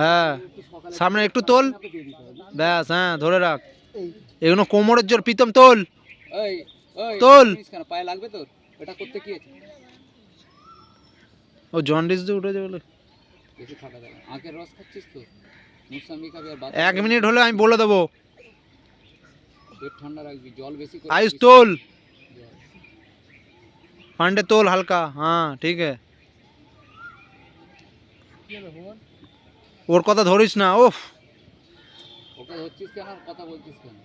হ্যাঁ সামনে একটু তোল ব্যাস, হ্যাঁ ধরে রাখ। এগুলো কোমরের জোর, প্রীতম তোল তোল। পায়ে লাগবে তোর, এটা করতে কি আছে? ও জন্ডিস দিয়ে উঠেছে বলে বেশি ফাটা দেবে। আখের রস খাচ্ছিস তো, মুসাম্বি খাবি আর 1 মিনিট হলে আমি বলে দেবো। পেট ঠান্ডা রাখবি, জল বেশি করে आयुष तोल, पांडे तोल हल्का, हाँ ठीक है। ওর কথা ধরিস না। ওফ, ওকে ধরছিস কেন আর কথা বলছিস কেন?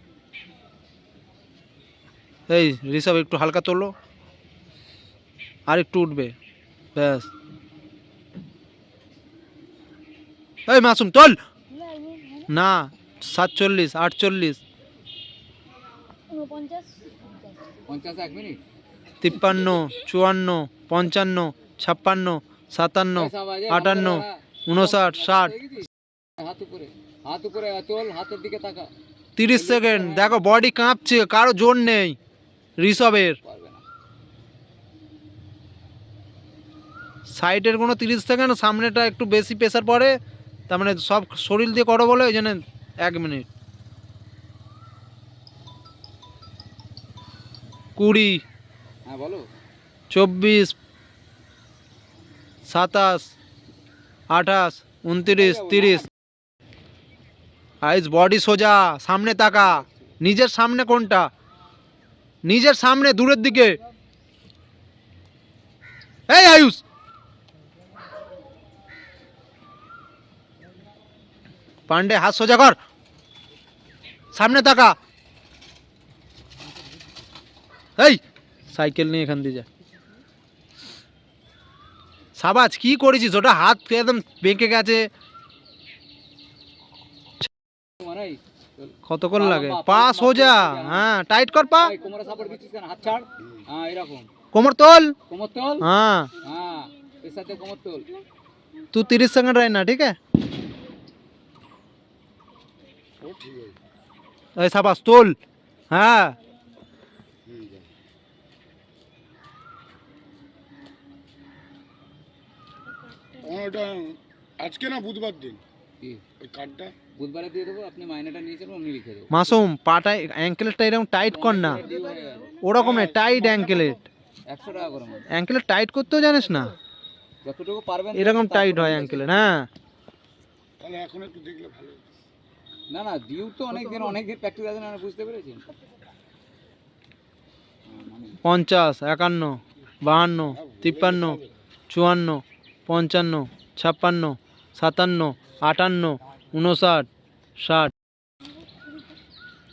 এই ঋষভ একটু হালকা তোলো, আর একটু উঠবে ব্যাস। এই মাসুম তোল না, 47 48 50 1 মিনিট 53 54 55 56 57 58 59 60 হাত উপরে, হাত উপরে চল, হাতের দিকে তাকা। 30 সেকেন্ড। দেখো বডি কাঁপছে, কারো জোর নেই ঋষভের। পারবে না। সাইডের কোনো 30 সেকেন্ড, সামনেটা একটু বেশি প্রেসার পড়ে, তার মানে সব শরীর দিয়ে করো বলে ওই জন্য 1 মিনিট। 20 হ্যাঁ বলো। 24 27 28 29 30। আইস বডি সোজা, সামনে তাকা। নিজের সামনে কোনটা? নিজের সামনে, দূরের দিকে। এই আয়ুষ, পান্ডে হাত সোজা কর, সামনে তাকা। এই সাইকেল নিয়ে এখান দিয়ে যা। সাবাজ, কি করেছিস? ওটা হাত একদম বেঁকে গেছে। কতক্ষণ লাগে? পা সোজা, হ্যাঁ টাইট কর পা। কোমরে সাপোর্ট দিচ্ছিস কেন? হাত ছাড়, হ্যাঁ এরকম। কোমর তোল, কোমর তোল, হ্যাঁ হ্যাঁ এর সাথে কোমর তোল। तू 30 सेकंड रहना, ठीक है? ऐसा बस तोल, हाँ ওটা আজকে না বুধবার দিন কি ওই কার্ডটা বুধবারে দিয়ে দেবো, আপনি মাইনেটা নিয়ে যাবেন, আমি লিখে দেবো। মাসুম পাটা অ্যাঙ্কেলটা এরকম টাইট কর না, ওরকম না, টাইট অ্যাঙ্কেলেট। 100 টাকা করে মাইনে। অ্যাঙ্কেলেট টাইট করতেও জানিস না? যতটুকু পারবেন এরকম টাইট হয় অ্যাঙ্কেলেট, হ্যাঁ। তাহলে এখন একটু দেখলে ভালো হতো। না না, ডিউ তো অনেক দিন প্র্যাকটিস আছে না, বুঝতে পেরেছেন? 50 51 52 53 54 55 56 57 58 59 60।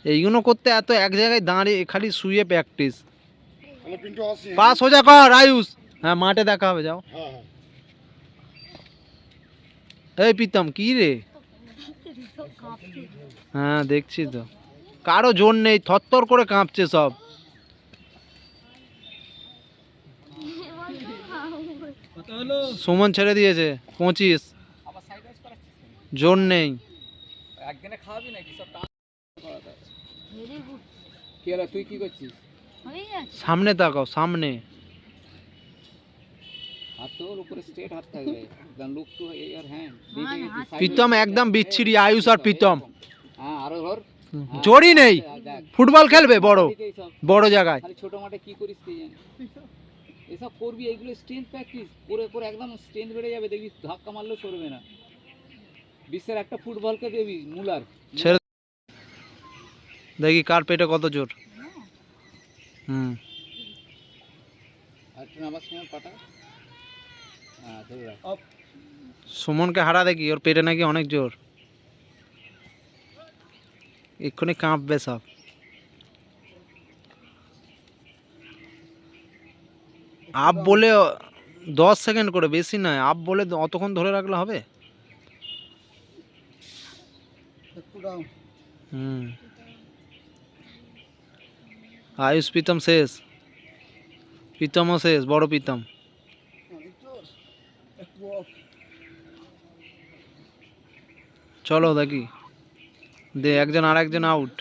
এইগুলো করতে এত এক জায়গায় দাঁড়িয়ে খালি শুয়ে প্র্যাকটিস। তাহলে পিন্টু আসি। পা সোজা কর আয়ুষ, হ্যাঁ মাঠে দেখা হবে, যাও। হ্যাঁ হ্যাঁ এই প্রীতম কি রে? হ্যাঁ দেখছি তো, কারো জোর নেই, থরথর করে কাঁপছে সব। সুমন ছেড়ে দিয়েছে 25, আবার সাইড ওয়াইজ করাচ্ছিস কেন? জোর নেই। একদিনে খাওয়াবি নাকি সব টান করাতে আছে? কি হলো, তুই কি করছিস? সামনে তাকাও, সামনে। হাত তোর উপরে স্ট্রেট হাত থাকবে, একদম look to your hand. Pritam একদম বিচ্ছিরি, আয়ুষ আর প্রীতম। হ্যাঁ আরো ধর। জোরই নেই। দেখ, ফুটবল খেলবে বড় বড় জায়গায়। খালি ছোট মাঠে কি করিস কে জানে। এসব করবি, এগুলো স্ট্রেংথ প্র্যাকটিস করে করে একদম স্ট্রেংথ বেড়ে যাবে, দেখবি ধাক্কা মারলেও সরবে না। বিশ্বের একটা ফুটবলকে দেবি মুলার। ছেড়ে দেখি কার পেটে কত জোর। হুম, আর নামাজ সময় পাটা, হ্যাঁ ধরে রাখ। সুমনকে হারা দেখি, ওর পেটে নাকি অনেক জোর। এক্ষুনি কাঁপবে সব। আপ বলে 10 সেকেন্ড করে, বেশি নয়। আপ বলে অতক্ষণ ধরে রাখলে হবে? হুম, আয়ুষ প্রীতম শেষ, প্রীতমও শেষ, বড় প্রীতম। চলো দেখি, দে একজন আর একজন আউট।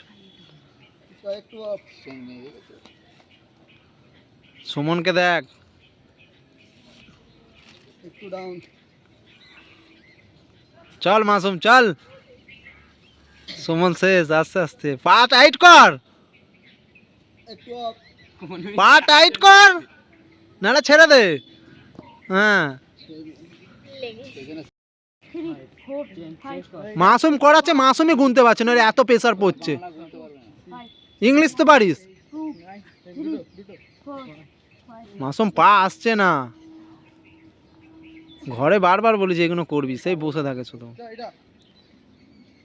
সুমনকে দেখ, একটু ডাউন। চল মাসুম চল। সুমন শেষ, আস্তে আস্তে পা টাইট কর, পা টাইট কর, নাহলে ছেড়ে দে। হ্যাঁ মাসুম করাচ্ছে, মাসুমই গুনতে পারছে না, ওর এত প্রেসার পড়ছে। বাংলা গুনতে পারবে না। ইংলিশ তো পারিস। মাসুম পা আসছে না, ঘরে বারবার বলি যে এগুলো করবি, সেই বসে থাকে শুধু।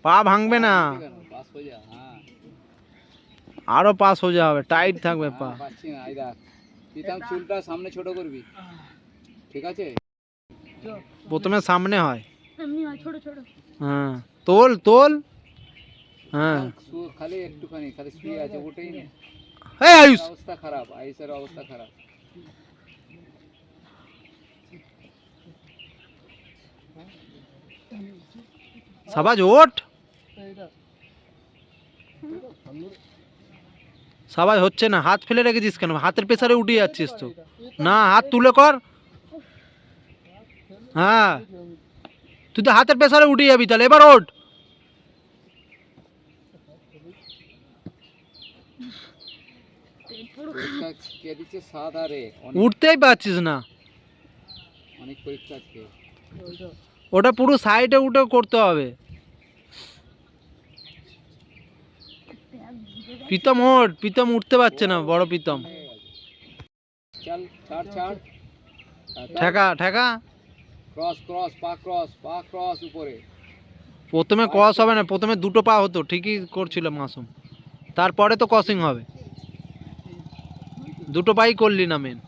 পা ভাঙবে না, কেন? পাস হয়ে যা। হ্যাঁ আরো পা সোজা হবে, টাইট থাকবে পা। পাচ্ছি না, এই দেখ প্রীতম চুলটা সামনে ছোট করবি, ঠিক আছে? প্রথমে সামনে হয়, হ্যাঁ তোল তোল, হ্যাঁ। খালি একটুখানি খালি শুয়ে আছে, ওটাই না। এই আয়ুষ, অবস্থা খারাপ, আইসের অবস্থা খারাপ। সাবাজ ওঠ, সাবাজ হচ্ছে না। হাত ফেলে রেখেছিস কেন? হাতের প্রেসারে উঠে যাচ্ছিস তো। না, হাত তুলে কর। হ্যাঁ তুই তো হাতের প্রেসারে উঠে যাবি, তাহলে এবার ওঠ। পরীক্ষা কে দিচ্ছে? 7 আরে উঠতেই পারছিস না। অনেক পরীক্ষা আজকে। ওটা পুরো সাইডে উঠে করতে হবে। প্রীতম ওঠ, প্রীতম উঠতে পারছে না, বড় প্রীতম। চল ছাড় ছাড়, ঠেকা ঠেকা। ক্রস ক্রস, পা ক্রস, পা ক্রস উপরে। প্রথমে ক্রস হবে না, প্রথমে দুটো পা হতো, ঠিকই করছিল মাসুম, তারপরে তো ক্রসিং হবে। দুটো পাই করলি না মেন।